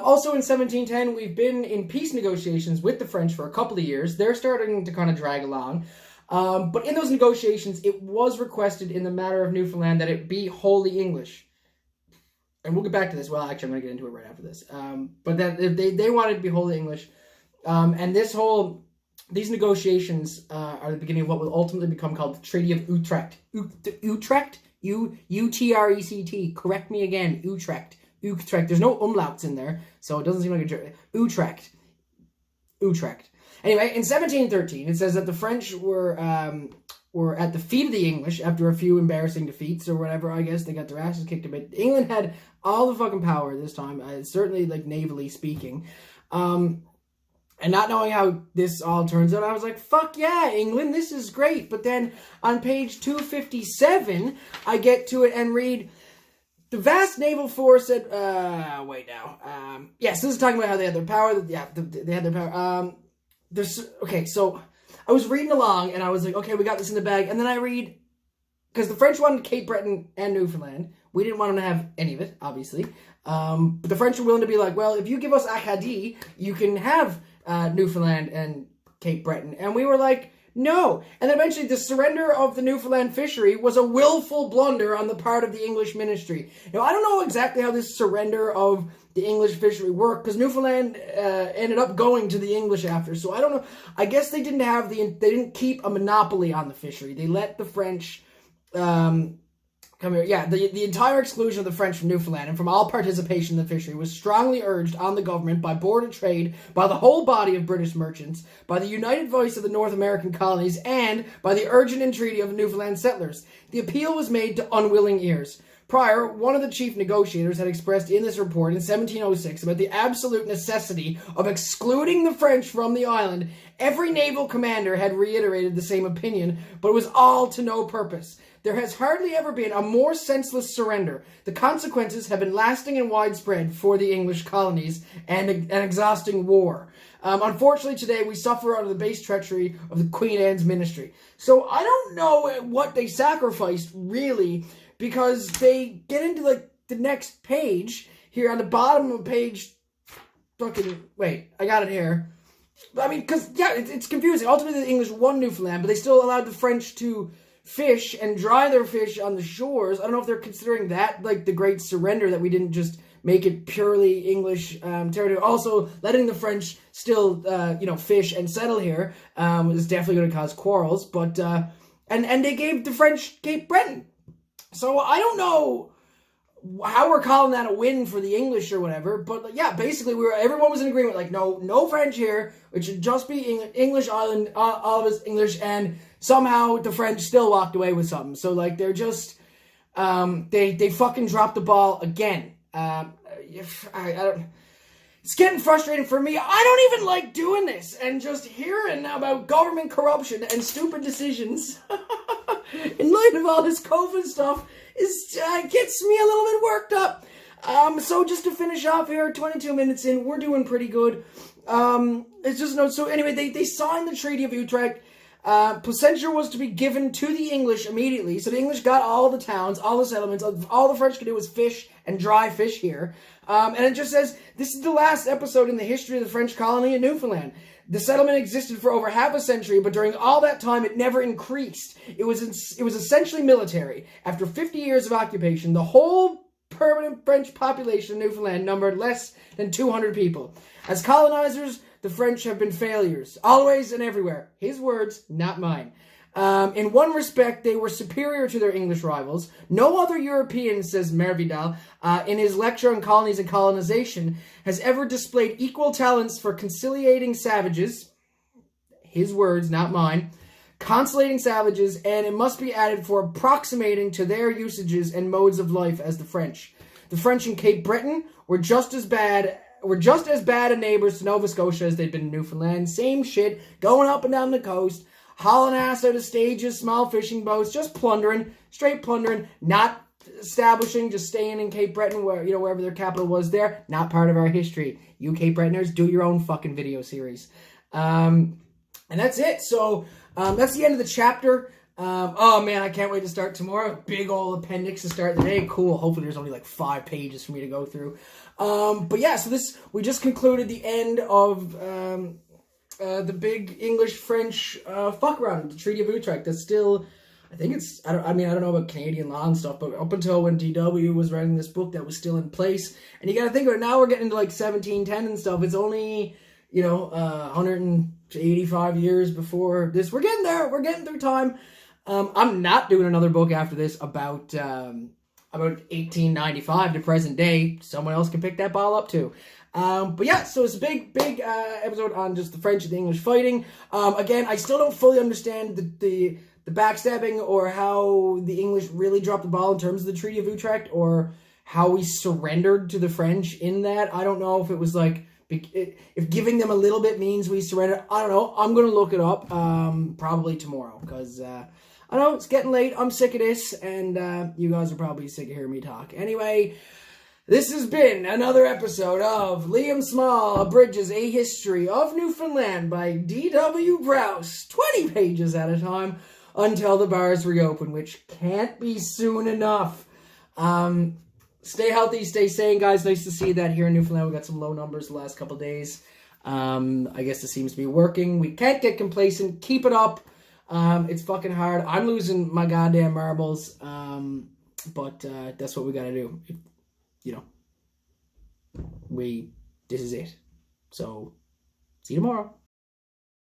Also in 1710, we've been in peace negotiations with the French for a couple of years. They're starting to kind of drag along. But in those negotiations, it was requested in the matter of Newfoundland that it be wholly English. And we'll get back to this. Well, actually, I'm going to get into it right after this. But that they wanted it to be wholly English. And these negotiations are the beginning of what will ultimately become called the Treaty of Utrecht. Utrecht? U-T-R-E-C-T. Correct me again. Utrecht. Utrecht. There's no umlauts in there, so it doesn't seem like a... Utrecht. Utrecht. Anyway, in 1713, it says that the French were at the feet of the English after a few embarrassing defeats or whatever. I guess they got their asses kicked a bit. England had all the fucking power this time, certainly like navally speaking. And not knowing how this all turns out, I was like, fuck yeah, England, this is great. But then on page 257, I get to it and read, the vast naval force at, wait now. Yes, this is talking about how they had their power. Yeah, they had their power. Okay, so I was reading along and I was like, okay, we got this in the bag. And then I read, because the French wanted Cape Breton and Newfoundland. We didn't want them to have any of it, obviously. But the French were willing to be like, well, if you give us Acadie, you can have Newfoundland and Cape Breton. And we were like, no. And then eventually the surrender of the Newfoundland fishery was a willful blunder on the part of the English ministry. Now, I don't know exactly how this surrender of the English fishery worked, because Newfoundland ended up going to the English after. So I don't know. I guess they didn't keep a monopoly on the fishery. They let the French come here. Yeah, the entire exclusion of the French from Newfoundland and from all participation in the fishery was strongly urged on the government by Board of Trade, by the whole body of British merchants, by the united voice of the North American colonies, and by the urgent entreaty of Newfoundland settlers. The appeal was made to unwilling ears. Prior, one of the chief negotiators had expressed in this report in 1706 about the absolute necessity of excluding the French from the island. Every naval commander had reiterated the same opinion, but it was all to no purpose. There has hardly ever been a more senseless surrender. The consequences have been lasting and widespread for the English colonies and an exhausting war. Unfortunately, today we suffer under the base treachery of the Queen Anne's ministry. So I don't know what they sacrificed, really, because they get into, like, the next page here on the bottom of page wait, I got it here. I mean, because, yeah, it's confusing. Ultimately, the English won Newfoundland, but they still allowed the French to fish and dry their fish on the shores. I don't know if they're considering that, like, the great surrender, that we didn't just make it purely English territory. Also, letting the French still, fish and settle here is definitely going to cause quarrels. But, and they gave the French Cape Breton. So I don't know how we're calling that a win for the English or whatever, but yeah, basically everyone was in agreement, like, no French here, it should just be English island, all of us English, and somehow the French still walked away with something. So, like, they're just, they fucking dropped the ball again. It's getting frustrating for me. I don't even like doing this, and just hearing about government corruption and stupid decisions in light of all this COVID stuff gets me a little bit worked up. So just to finish off here, 22 minutes in, we're doing pretty good. It's just so anyway, they signed the Treaty of Utrecht. Placentia was to be given to the English immediately. So the English got all the towns, all the settlements. All the French could do was fish and dry fish here. And it just says, this is the last episode in the history of the French colony in Newfoundland. The settlement existed for over half a century, but during all that time, it never increased. It was essentially military. After 50 years of occupation, the whole permanent French population of Newfoundland numbered less than 200 people. As colonizers, the French have been failures, always and everywhere. His words, not mine. In one respect, they were superior to their English rivals. No other European, says Mervidal, in his lecture on colonies and colonization, has ever displayed equal talents for conciliating savages. His words, not mine. Conciliating savages, and it must be added, for approximating to their usages and modes of life as the French. The French in Cape Breton were just as bad a neighbors to Nova Scotia as they'd been in Newfoundland. Same shit, going up and down the coast, hauling ass out of stages, small fishing boats, just plundering, straight plundering, not establishing, just staying in Cape Breton, where, wherever their capital was there. Not part of our history. You Cape Bretoners, do your own fucking video series. And that's it. So, that's the end of the chapter. Oh man, I can't wait to start tomorrow. Big old appendix to start the day. Cool. Hopefully there's only like 5 pages for me to go through. But yeah, so we just concluded the end of the big English-French fuck around, the Treaty of Utrecht. That's still, I think it's, I don't know about Canadian law and stuff, but up until when DW was writing this book, that was still in place. And you gotta think about it, now we're getting into like 1710 and stuff. It's only, 185 years before this. We're getting there. We're getting through time. I'm not doing another book after this about 1895 to present day. Someone else can pick that ball up too. But yeah, so it's a big episode on just the French and the English fighting. Again, I still don't fully understand the backstabbing or how the English really dropped the ball in terms of the Treaty of Utrecht, or how we surrendered to the French in that. I don't know if it was like, if giving them a little bit means we surrender. I don't know. I'm going to look it up probably tomorrow, because I know it's getting late. I'm sick of this, and you guys are probably sick of hearing me talk. Anyway, this has been another episode of Liam Small, Abridges, A History of Newfoundland by D.W. Prowse. 20 pages at a time until the bars reopen, which can't be soon enough. Stay healthy, stay sane, guys. Nice to see that here in Newfoundland. We got some low numbers the last couple days. I guess it seems to be working. We can't get complacent. Keep it up. It's fucking hard. I'm losing my goddamn marbles. But that's what we gotta do. This is it. So, see you tomorrow.